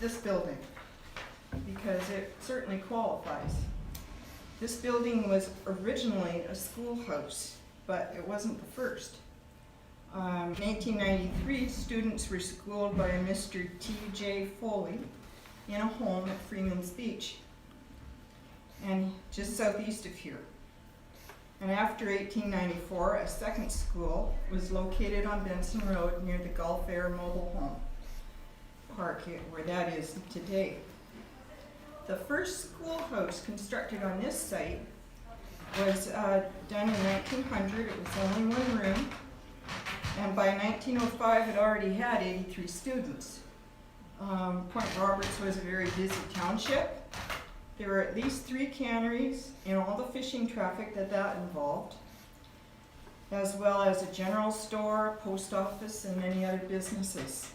this building, because it certainly qualifies. This building was originally a schoolhouse, but it wasn't the first. In 1893, students were schooled by a Mr. T.J. Foley in a home at Freeman's Beach, and just southeast of here. And after 1894, a second school was located on Benson Road near the Gulf Air Mobile Home Park, where that is today. The first schoolhouse constructed on this site was done in 1900. It was only one room, and by 1905 it already had 83 students. Point Roberts was a very busy township. There were at least 3 canneries and all the fishing traffic that involved, as well as a general store, post office, and many other businesses.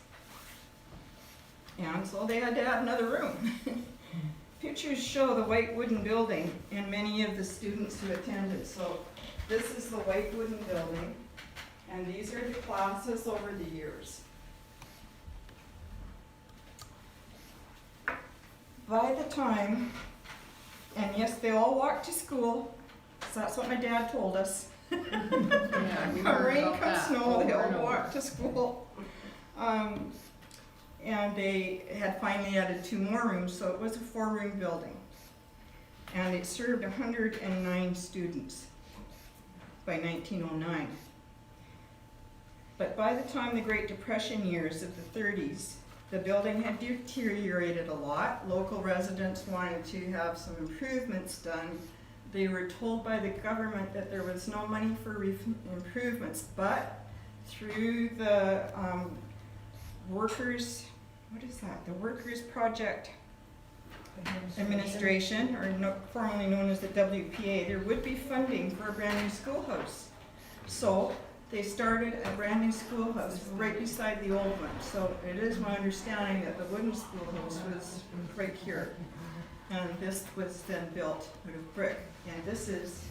And so they had to have another room. Pictures show the white wooden building and many of the students who attended. So this is the white wooden building, and these are the classes over the years. By the time, and yes, they all walked to school, so that's what my dad told us. Yeah, we Come heard rain, about come that snow, over they and all over. walked to school. And they had finally added 2 more rooms, so it was a 4-room building. And it served 109 students by 1909. But by the time the Great Depression years of the 30s, the building had deteriorated a lot. Local residents wanted to have some improvements done. They were told by the government that there was no money for improvements, but through the workers, what is that? The Workers Project Administration, or formerly known as the WPA, there would be funding for a brand new schoolhouse. So they started a brand new schoolhouse right beside the old one. So it is my understanding that the wooden schoolhouse was right here. And this was then built out of brick. And this is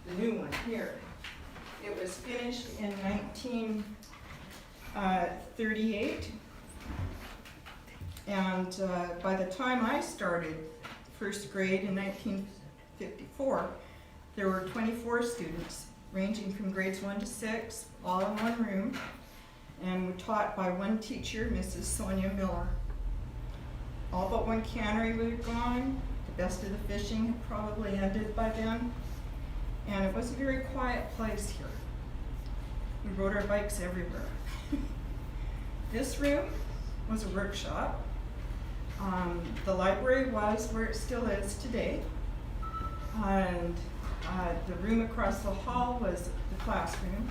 the new one here. It was finished in 1938. And by the time I started first grade in 1954, there were 24 students, ranging from grades 1 to 6, all in one room, and were taught by one teacher, Mrs. Sonia Miller. All but one cannery was gone. The best of the fishing had probably ended by then. And it was a very quiet place here. We rode our bikes everywhere. This room was a workshop. The library was where it still is today. And the room across the hall was the classroom.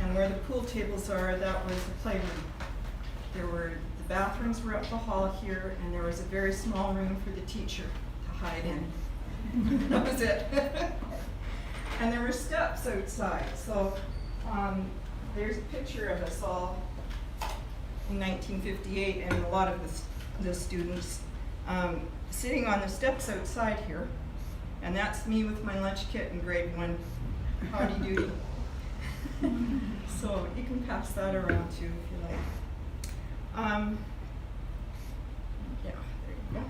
And where the pool tables are, that was the playroom. The bathrooms were up the hall here, and there was a very small room for the teacher to hide in. That was it. And there were steps outside. So there's a picture of us all in 1958, and a lot of the students sitting on the steps outside here. And that's me with my lunch kit in grade 1, howdy doody. So you can pass that around too if you like. Yeah, there you go.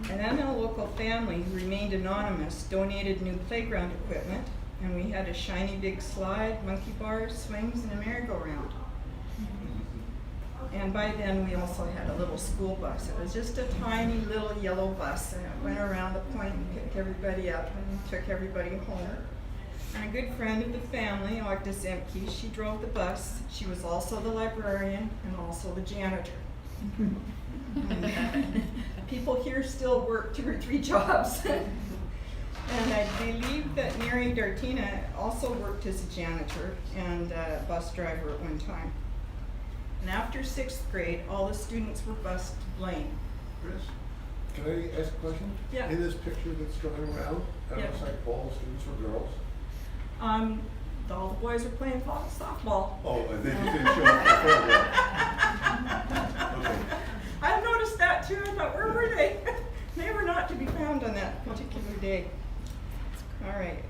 And then a local family who remained anonymous donated new playground equipment, and we had a shiny big slide, monkey bars, swings, and a merry-go-round. And by then we also had a little school bus. It was just a tiny little yellow bus, and it went around the point and picked everybody up and took everybody home. And a good friend of the family, Agnes Emke, she drove the bus. She was also the librarian and also the janitor. People here still work 2 or 3 jobs. And I believe that Mary Dartina also worked as a janitor and a bus driver at one time. And after 6th grade, all the students were bused to Blaine. Chris, can I ask a question? Yeah. In this picture that's going around, that Yeah. looks like all the students were girls. All the boys were playing softball. Oh, and they just didn't show up for football. Okay. I noticed that too. I thought, where were they? They were not to be found on that particular day. All right.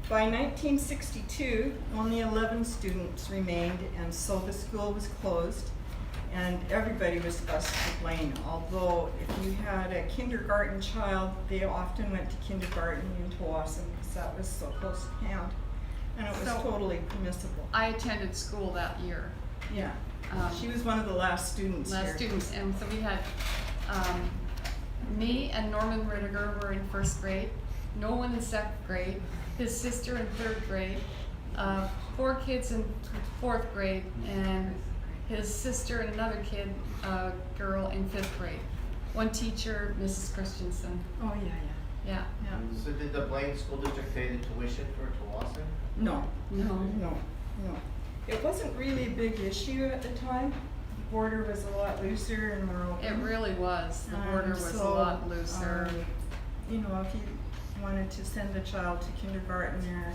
By 1962, 1992, only 11 students remained, and so the school was closed, and everybody was thus to blame. Although if you had a kindergarten child, they often went to kindergarten in Tawasin because that was so close to hand, and it was So- totally permissible. I attended school that year. Yeah, Um, she was one of the last students here. Last students, and so we had, me and Norman Rittiger were in first grade, Nolan in second grade, his sister in third grade, 4 kids in fourth grade, and his sister and another kid, girl in 5th grade. One teacher, Mrs. Christensen, Oh, yeah, yeah. yeah. So did the Blaine School District pay the tuition for Tawasin? No, No, no. It wasn't really a big issue at the time. The border was a lot looser and more open. it really was, the border was a So, lot looser, you know, if you wanted to send a child to kindergarten there,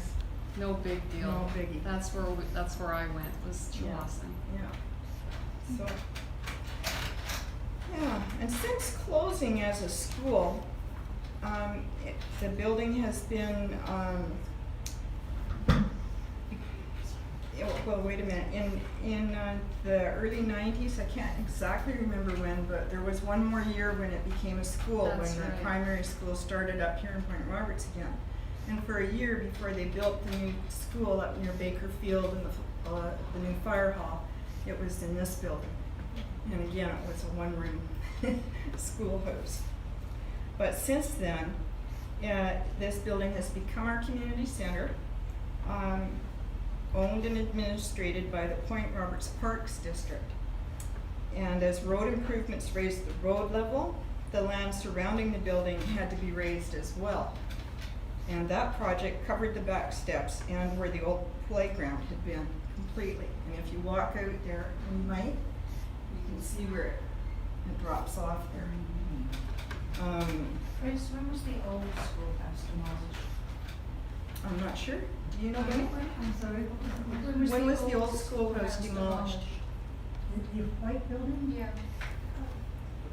no big deal. no biggie. That's where I went, was Yeah. Chawassen. Yeah. So, yeah, and since closing as a school, the building has been, well, wait a minute, in the early 90s, I can't exactly remember when, but there was one more year when it became a school, That's when the right. primary school started up here in Point Roberts again. And for a year before they built the new school up near Bakerfield and the new fire hall, it was in this building. And again, it was a one-room schoolhouse. But since then, this building has become our community center, owned and administrated by the Point Roberts Parks District. And as road improvements raised the road level, the land surrounding the building had to be raised as well. And that project covered the back steps and where the old playground had been completely. And if you walk out there, and you might, you can see where it drops off there. Chris, when was the old schoolhouse demolished? I'm not sure. Do you know when? I'm sorry? When was the old schoolhouse demolished? The white building, Yeah.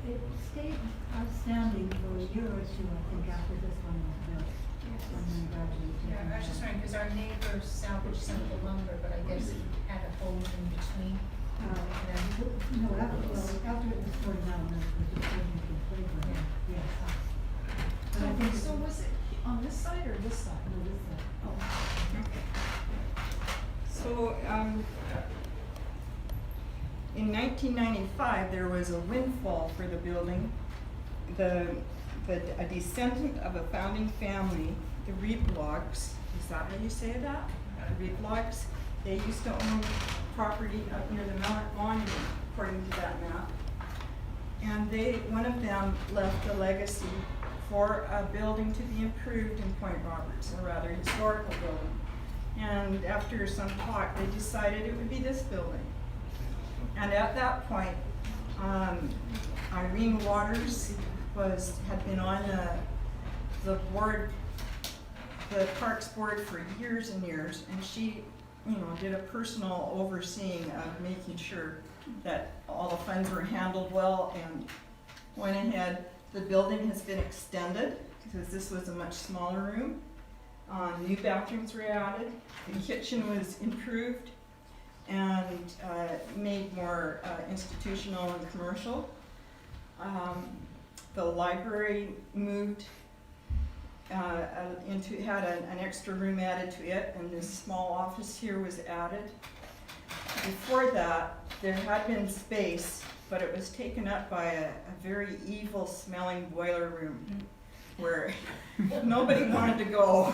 it stayed outstanding for a year or two, I think, after this one was built. And then gradually Yeah, I was just taken wondering, because our neighbors salvaged some of the lumber, but I guess it had a hole in between. down. No, after it was torn down, it was just turned into a playground, yes. But I think. So was it on this side or this side? No, this side. So, in 1995, there was a windfall for the building. A descendant of a founding family, the Reedlogs, is that how you say that? The Reedlogs, they used to own property up near the Mount Monument, according to that map. And one of them left a legacy for a building to be improved in Point Roberts, a rather historical building. And after some talk, they decided it would be this building. And at that point, Irene Waters had been on the board, the Parks Board for years and years, and she, did a personal overseeing of making sure that all the funds were handled well and went ahead. The building has been extended because this was a much smaller room. New bathrooms were added, the kitchen was improved and made more institutional and commercial. The library moved had an extra room added to it, and this small office here was added. Before that, there had been space, but it was taken up by a very evil smelling boiler room where nobody wanted to go.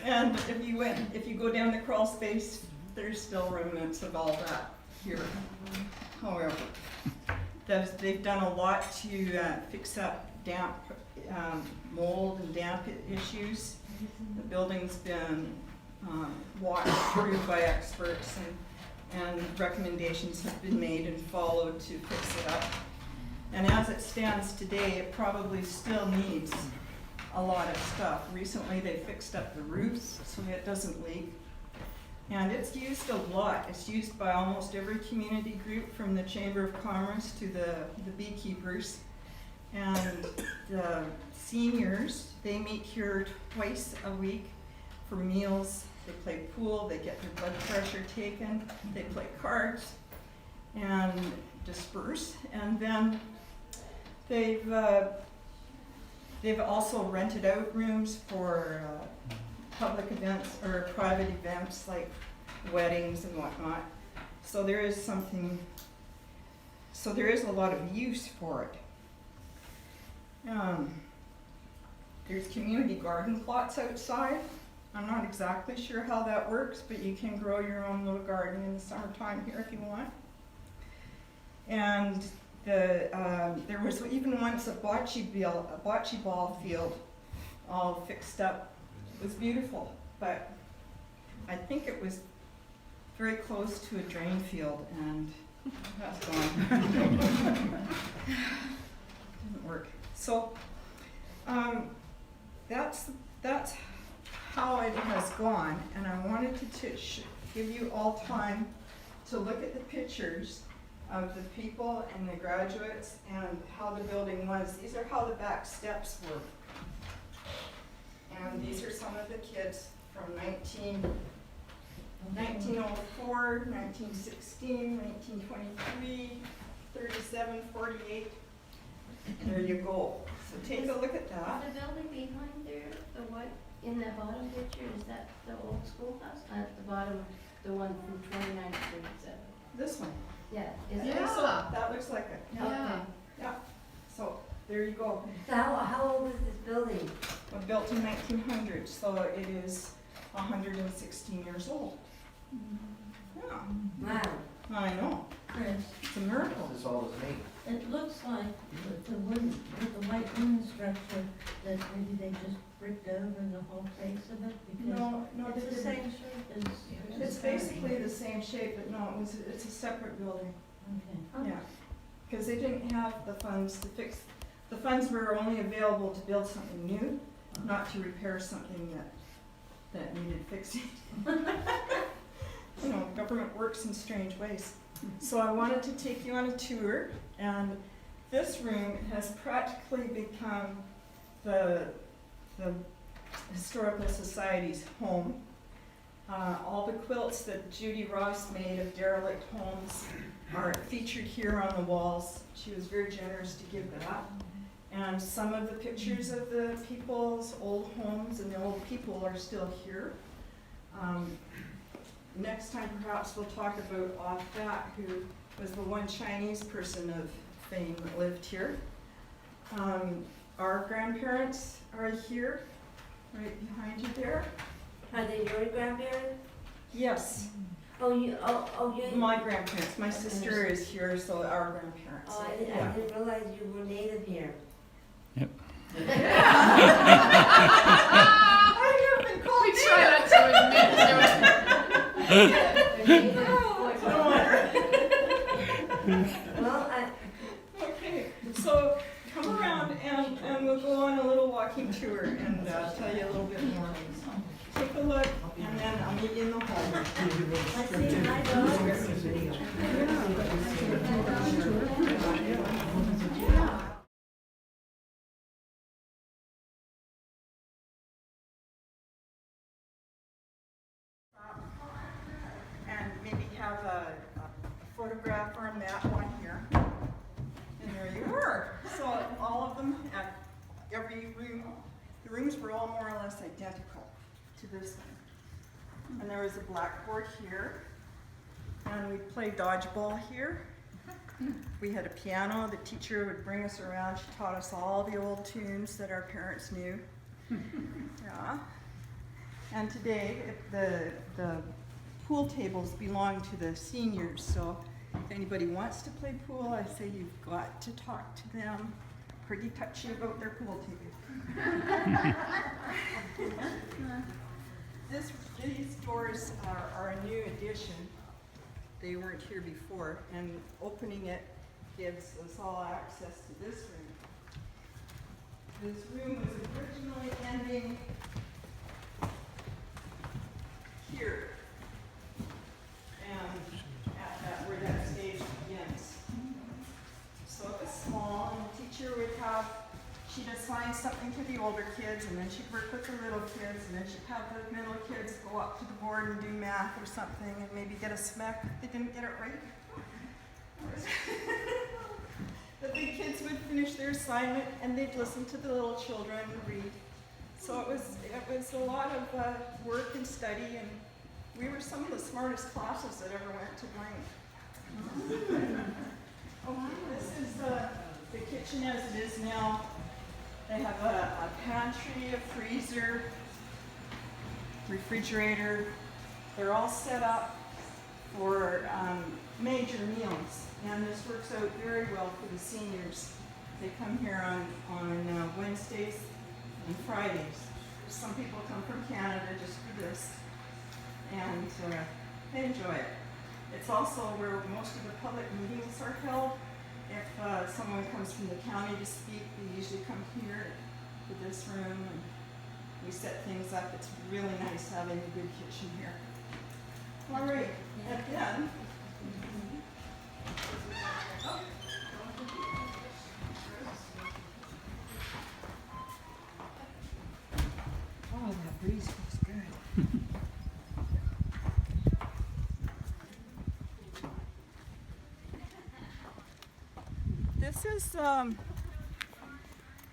And if you go down the crawl space, there's still remnants of all that here. However, they've done a lot to fix up damp, mold and damp issues. The building's been walked through by experts, and recommendations have been made and followed to fix it up. And as it stands today, it probably still needs a lot of stuff. Recently, they fixed up the roofs so it doesn't leak. And it's used a lot. It's used by almost every community group, from the Chamber of Commerce to the beekeepers. And the seniors, they meet here twice a week for meals they play pool, they get their blood pressure taken, they play cards and disperse. And then they've also rented out rooms for public events or private events like weddings and whatnot. So there is a lot of use for it. There's community garden plots outside. I'm not exactly sure how that works, but you can grow your own little garden in the summertime here if you want. And there was even once a bocce ball field all fixed up. It was beautiful, but I think it was very close to a drain field, and that's gone. Didn't work. So that's how it has gone, and I wanted to give you all time to look at the pictures of the people and the graduates and how the building was. These are how the back steps were. And these are some of the kids from 1904, 1916, 1923, 37, 48. There you go. So take a look at that. The building behind there, the white, in the bottom picture, is that the old schoolhouse? At the bottom, the one from 29 to 37. This one. Yeah, is I it? think so. That looks like it. Yeah. Yeah. So there you go. So how old is this building? Built in 1900, so it is 116 years old. Yeah, Wow. I know. Chris, It's a miracle. As old as me. it looks like with the wooden, with the white wooden structure, that maybe they just bricked over the whole face of it, because No, they it's the didn't. same shape as. It's basically the same shape, but no, it's a separate building. Okay. Yeah, because they didn't have the funds to fix. The funds were only available to build something new, not to repair something that needed fixing. You know, government works in strange ways. So I wanted to take you on a tour, and this room has practically become the Historical Society's home. All the quilts that Judy Ross made of derelict homes are featured here on the walls. She was very generous to give that. And some of the pictures of the people's old homes and the old people are still here. Next time perhaps we'll talk about Off That, who was the one Chinese person of fame that lived here. Our grandparents are here, right behind you there. Are they your grandparents? Yes, Oh, you. my grandparents. My sister is here, so our grandparents. Oh, I Yeah. didn't realize you were native here. I have been called We try not to admit to it. Well, Okay, so come around and we'll go on a little walking tour and tell you a little bit more. Take a look, and then I'll meet you in the hall. I see my dog. And maybe have a photograph or a map one here. And there you were. So all of them at every room, the rooms were all more or less identical to this one. And there was a blackboard here. And we played dodgeball here. We had a piano. The teacher would bring us around. She taught us all the old tunes that our parents knew. Yeah. And today, the pool tables belong to the seniors, so if anybody wants to play pool, I say you've got to talk to them. Pretty touchy about their pool table. These doors are a new addition. They weren't here before, and opening it gives us all access to this room. This room was originally ending here, and at where that stage begins. So it was small, and the teacher would have, she'd assign something to the older kids, and then she'd work with the little kids, and then she'd have the middle kids go up to the board and do math or something, and maybe get a smack if they didn't get it right. The big kids would finish their assignment, and they'd listen to the little children read. So it was a lot of work and study, and we were some of the smartest classes that ever went to Blank. Okay, this is the kitchen as it is now. They have a pantry, a freezer, refrigerator. They're all set up for major meals, and this works out very well for the seniors. They come here on Wednesdays and Fridays. Some people come from Canada just for this, and they enjoy it. It's also where most of the public meetings are held. If someone comes from the county to speak, we usually come here to this room, and we set things up. It's really nice having a good kitchen here. All right, again. Oh, that breeze feels good. This is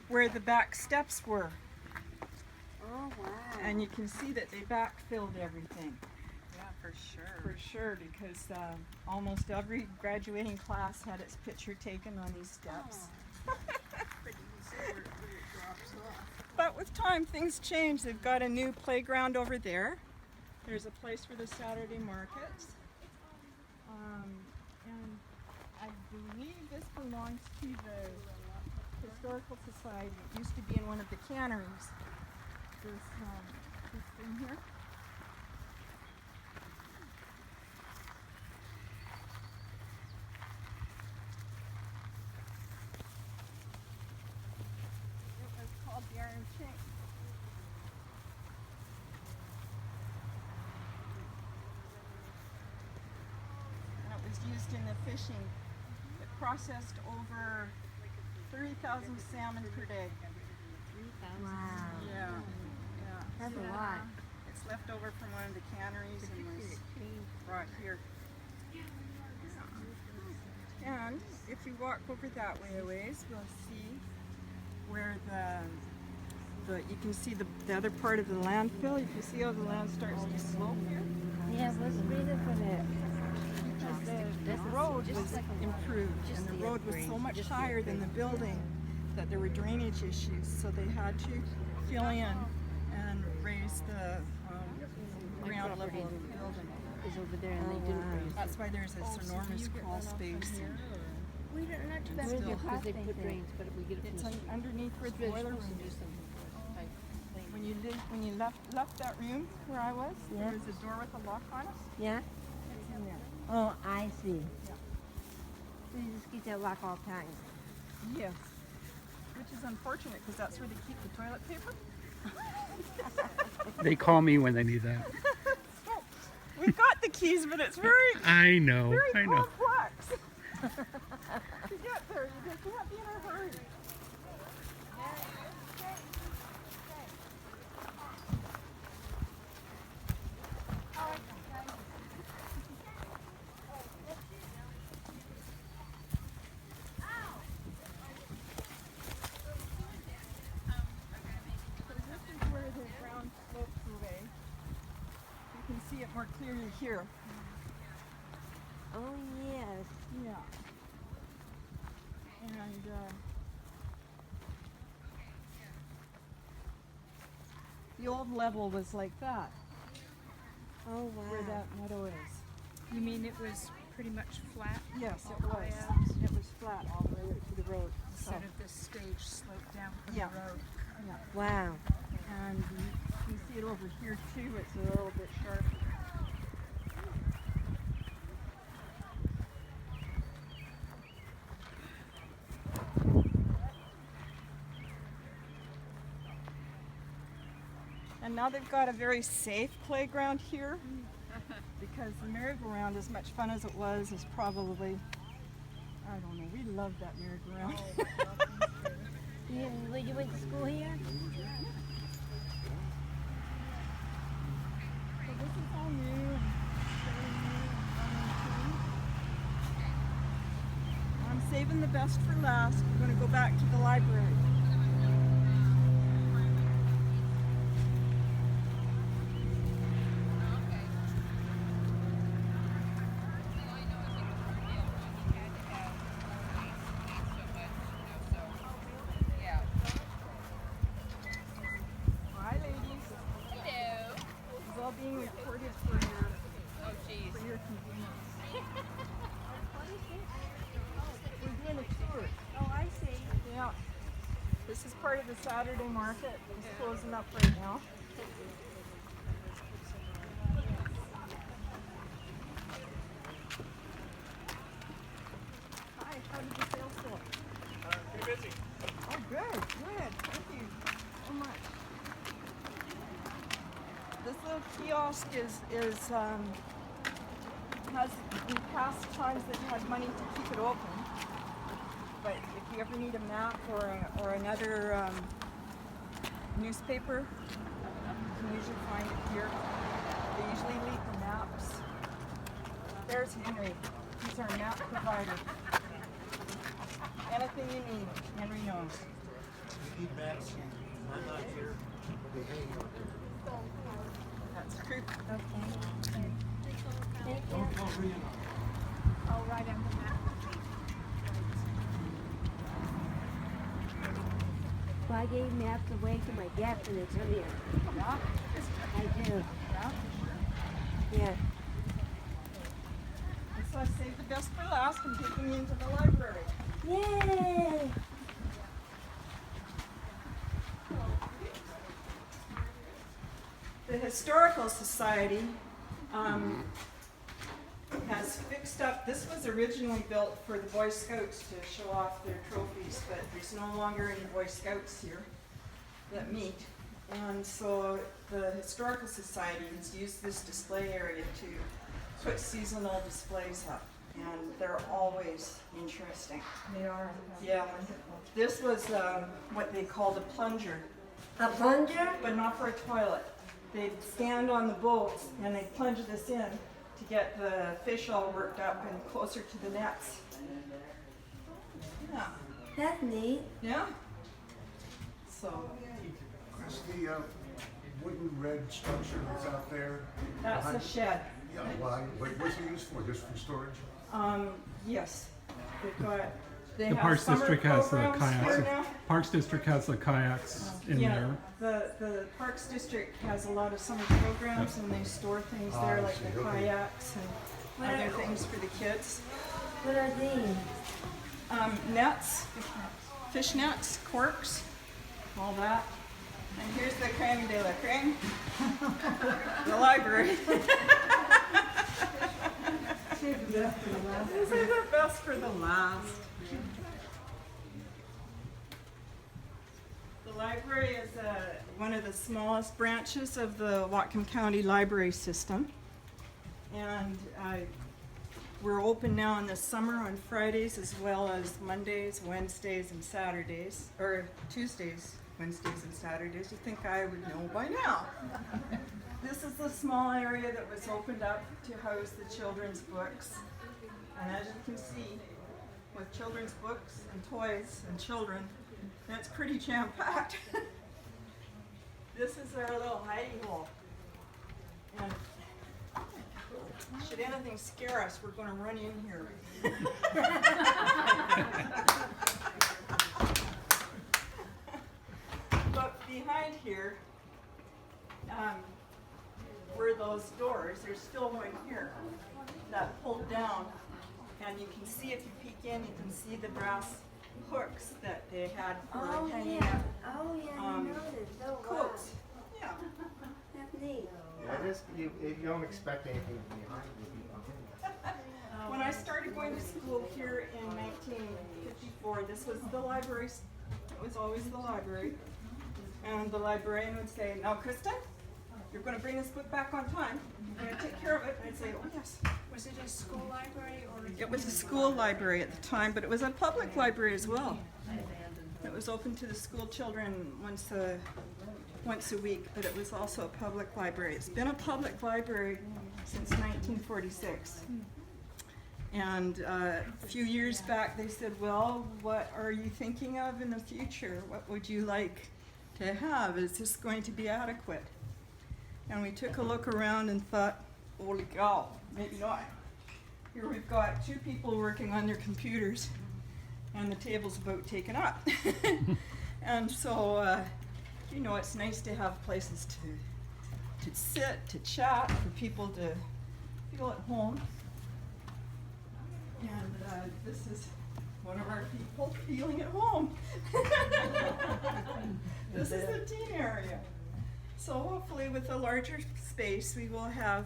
where the back steps were. Oh, wow. And you can see that they backfilled everything. Yeah, for sure. For sure, because almost every graduating class had its picture taken on these steps. But you can see where it drops off. But with time, things change. They've got a new playground over there. There's a place for the Saturday markets. And I believe this belongs to the Historical Society. It used to be in one of the canneries. This thing here. It was called the Iron Chink. And it was used in the fishing. It processed over 30,000 salmon per day. Wow. Yeah. That's a lot. It's left over from one of the canneries and was brought here. And if you walk over that way a ways, we'll see where you can see the other part of the landfill. You can see how the land starts to slope here. Yeah, what's the reason for that? The road was improved, and the road was so much higher than the building that there were drainage issues, so they had to fill in and raise the ground level of the building. Is over there and they didn't raise. That's why there's this enormous crawl space. We don't, not too bad. Still- Because they put drains, but we get it from It's the street. underneath where the boiler room is. When you left that room where I was, Yeah. there was a door with a lock on it. Yeah? It's in there. Oh, I see. Yeah. So you just keep that lock all the time. Yes. Which is unfortunate because that's where they keep the toilet paper. They call me when they need that. We've got the keys, but it's very, I know, very I know. complex. To get there, you just can't be in a hurry. So this is where the ground slopes away. You can see it more clearly here. Oh, yes. Yeah. And the old level was like that, Oh, wow. where that meadow is. You mean it was pretty much flat? Yes, all it the way was. up, It was flat all the way up to the road. So, instead of this stage sloped down from Yeah. the road? yeah. Wow. And you can see it over here too. It's a little bit sharp. And now they've got a very safe playground here because the merry-go-round, as much fun as it was, is probably, I don't know, we loved that merry-go-round. You went to school here? So this is all new and very new and I'm saving the best for last. We're going to go back to the library. Hi, ladies. Hello. This is all being recorded for your convenience. We're doing a tour. Oh, I see. Yeah. This is part of the Saturday market. It's closing up right now. Hi, how did the sales go? Pretty busy. Oh, good, good. Thank you so much. This little kiosk has in past times they've had money to keep it open. But if you ever need a map or another newspaper, you can usually find it here. They usually leave the maps. There's Henry. He's our map provider. Anything you need, Henry knows. You need maps. I'm not here. They hang out there. That's true. Don't read it. Oh, right on the map. Well, I gave maps away to my guests when they come here. Yeah. I do. Yeah. Yeah. And so I saved the best for last and taking you into the library. Yay! The Historical Society has fixed up, this was originally built for the Boy Scouts to show off their trophies, but there's no longer any Boy Scouts here that meet. And so the Historical Society has used this display area to put seasonal displays up. And they're always interesting. They are. Yeah. This was what they called a plunger, A plunger? but not for a toilet. They'd stand on the boats and they'd plunge this in to get the fish all worked up and closer to the nets. Yeah. That's neat. Yeah. So Chris, the wooden red structure that's out there. that's a behind- shed. Yeah, why? What's it used for? Just for storage? Yes. They've got, they The have Parks summer District has the programs here kayaks. now. Parks District has the kayaks in Yeah, there. the Parks District has a lot of summer programs and they store things there I like see, the okay. kayaks and other things for the kids. What are these? Nets, fish nets, corks, all that. And here's the creme de la creme, the library. Save the best for the last. This is the best for the last. The library is one of the smallest branches of the Whatcom County Library System. And we're open now in the summer on Fridays as well as Mondays, Wednesdays, and Saturdays, or Tuesdays, Wednesdays, and Saturdays. You'd think I would know by now. This is the small area that was opened up to house the children's books. And as you can see, with children's books and toys and children, that's pretty jam-packed. This is our little hidey hole. And should anything scare us, we're going to run in here. But behind here were those doors. There's still one here that pulled down. And you can see, if you peek in, you can see the brass hooks that they had for Oh, hanging yeah. up Oh, yeah, I Um, noticed. Oh, wow. coats. Yeah. That's neat. Yeah, it is. You don't expect anything behind it. When I started going to school here in 1954, this was the library. It was always the library. And the librarian would say, "Now, Kristen, you're going to bring this book back on time. You're going to take care of it." And I'd say, "Oh, yes." Was it a school library or? It was a school library at the time, but it was a public library as well. It was open to the school children once a week, but it was also a public library. It's been a public library since 1946. And a few years back they said, well, what are you thinking of in the future? What would you like to have? Is this going to be adequate? And we took a look around and thought, holy cow, maybe not. Here we've got 2 people working on their computers and the table's about taken up. And so, you know, it's nice to have places to sit, to chat, for people to feel at home. And this is one of our people feeling at home. This is the teen area. So hopefully with a larger space, we will have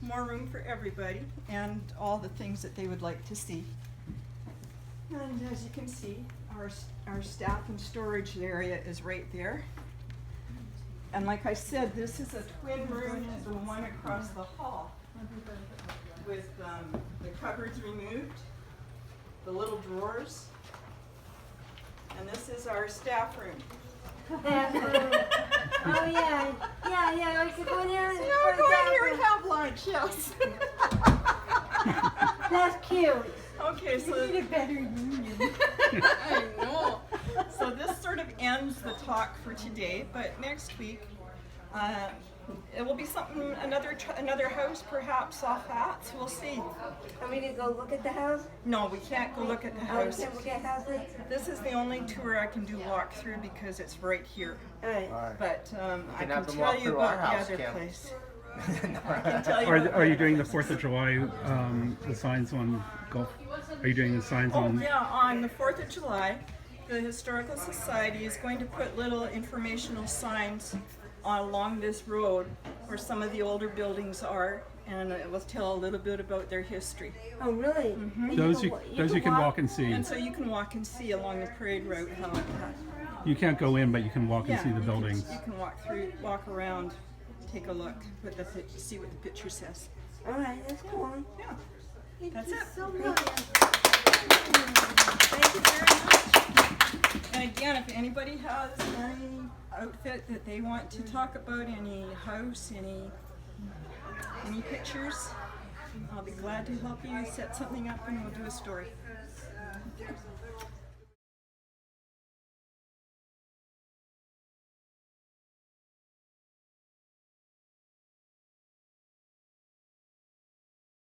more room for everybody and all the things that they would like to see. And as you can see, our staff and storage area is right there. And like I said, this is a twin room to the one across the hall, with the cupboards removed, the little drawers, and this is our staff room. Oh yeah, I could go there and No, go in here and have lunch, yes. That's cute. Okay, so Need a better union. I know. So this sort of ends the talk for today, but next week it will be something, another house perhaps off that, so we'll see. Want me to go look at the house? No, we can't go look at the Oh, house. you can't look at houses? This is the only tour I can do walk through because it's right here. Alright. But I can can have them tell walk you through our about the house, other Kim. place. I can tell you about Are you the doing the other 4th of July, the signs on Gulf? Are you doing the signs Oh on? yeah, on the 4th of July, the Historical Society is going to put little informational signs along this road where some of the older buildings are, and it will tell a little bit about their history. Oh really? And Those you can walk and see. And so you can walk and see along the parade route how it You can't go in, but you can walk and see the you can- buildings. You can walk through, walk around, take a look, see what the picture says. Alright, that's cool. Yeah, Thank that's you it. so much. Thank you very much. And again, if anybody has any outfit that they want to talk about, any house, any pictures, I'll be glad to help you set something up and we'll do a story.